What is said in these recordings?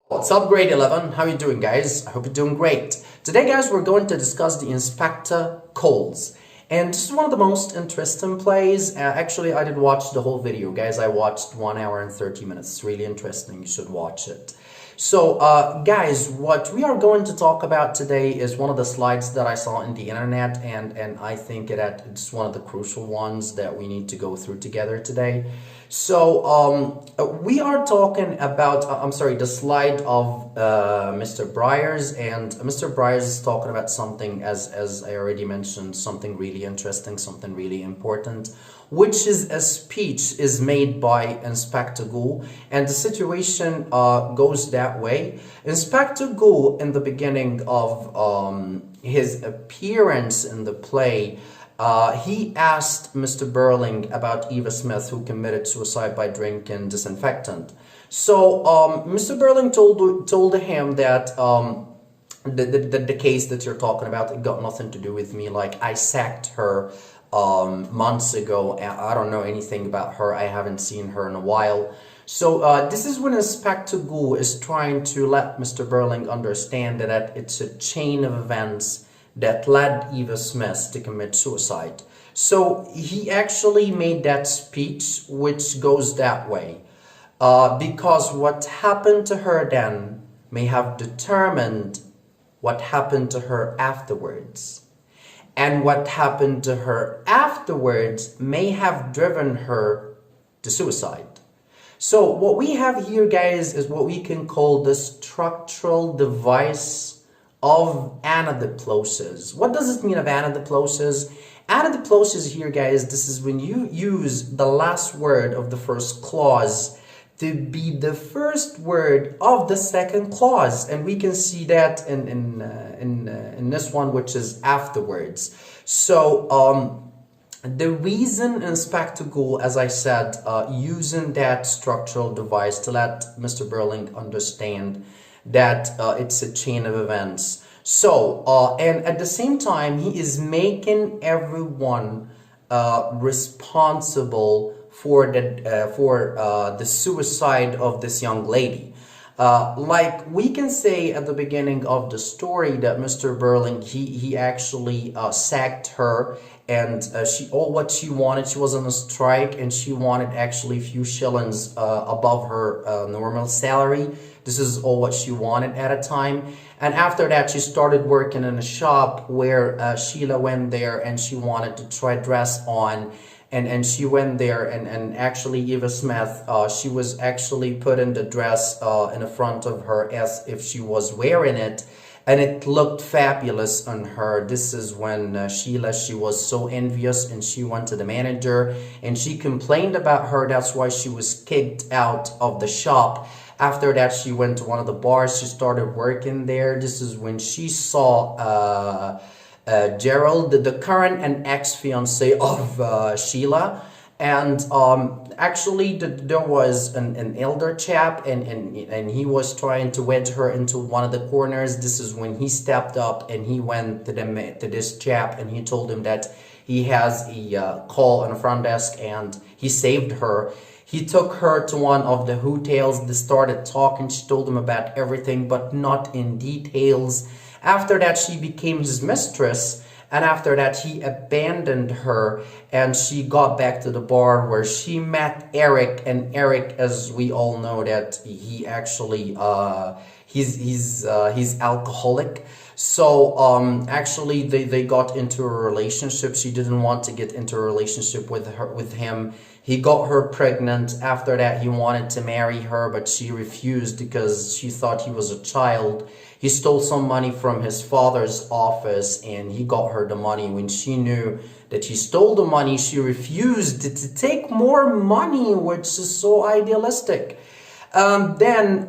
What's up, grade 11? How you doing, guys? I hope you're doing great. Today, guys, we're going to discuss the Inspector Calls. And this is one of the most interesting plays. Actually, I did watch the whole video, guys. I watched 1 hour and 30 minutes. It's really interesting. You should watch it. So, guys, what we are going to talk about today is one of the slides that I saw in the internet, and I think it's one of the crucial ones that we need to go through together today. So, we are talking about, the slide of Mr. Briers, and Mr. Briers is talking about something, as I already mentioned, something really interesting, something really important, which is a speech is made by Inspector Goole, and the situation goes that way. Inspector Goole, in the beginning of his appearance in the play, he asked Mr. Burling about Eva Smith, who committed suicide by drinking disinfectant. So Mr. Burling told him that the case that you're talking about, it got nothing to do with me. Like, I sacked her months ago. I don't know anything about her. I haven't seen her in a while. So this is when Inspector Goole is trying to let Mr. Burling understand that it's a chain of events that led Eva Smith to commit suicide. So he actually made that speech, which goes that way. Because what happened to her then may have determined what happened to her afterwards. And what happened to her afterwards may have driven her to suicide. So what we have here, guys, is what we can call the structural device of anadiplosis. What does it mean of anadiplosis? Anadiplosis here, guys, this is when you use the last word of the first clause to be the first word of the second clause, and we can see that in this one, which is afterwards. So the reason Inspector Goole, as I said, using that structural device to let Mr. Burling understand that it's a chain of events. So, and at the same time, he is making everyone responsible for the suicide of this young lady. Like we can say at the beginning of the story that Mr. Burling, he actually sacked her, and what she wanted, she was on a strike, and she wanted actually a few shillings above her normal salary. This is all what she wanted at a time. And after that, she started working in a shop where Sheila went there, and she wanted to try dress on. And she went there, and actually Eva Smith, she was actually putting the dress in the front of her as if she was wearing it. And it looked fabulous on her. This is when Sheila, she was so envious, and she went to the manager and she complained about her. That's why she was kicked out of the shop. After that, she went to one of the bars. She started working there. This is when she saw Gerald, the current and ex-fiance of Sheila. And actually there was an elder chap, and he was trying to wedge her into one of the corners. This is when he stepped up and he went to this chap, and he told him that he has a call on the front desk, and he saved her. He took her to one of the hotels. They started talking. She told him about everything, but not in details. After that, she became his mistress. And after that, he abandoned her, and she got back to the bar where she met Eric. And Eric, as we all know, that he actually he's alcoholic. So actually they got into a relationship. She didn't want to get into a relationship with him. He got her pregnant. After that, he wanted to marry her, but she refused because she thought he was a child. He stole some money from his father's office, and he got her the money. When she knew that he stole the money, she refused to take more money, which is so idealistic. Then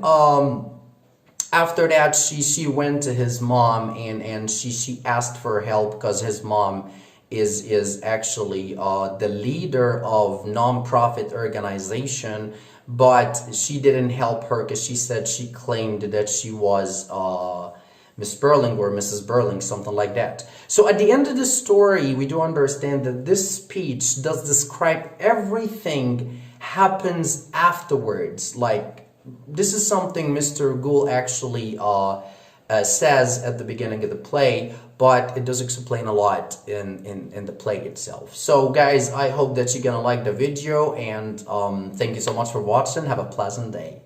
after that, she went to his mom, and she asked for help because his mom is actually the leader of non-profit organization, but she didn't help her because she said she claimed that she was Miss Burling or Mrs. Burling, something like that. So at the end of the story, we do understand that this speech does describe everything happens afterwards, like this is something Mr. Ghoul actually says at the beginning of the play, but it does explain a lot in the play itself. So guys, I hope that you're gonna like the video, and thank you so much for watching. Have a pleasant day.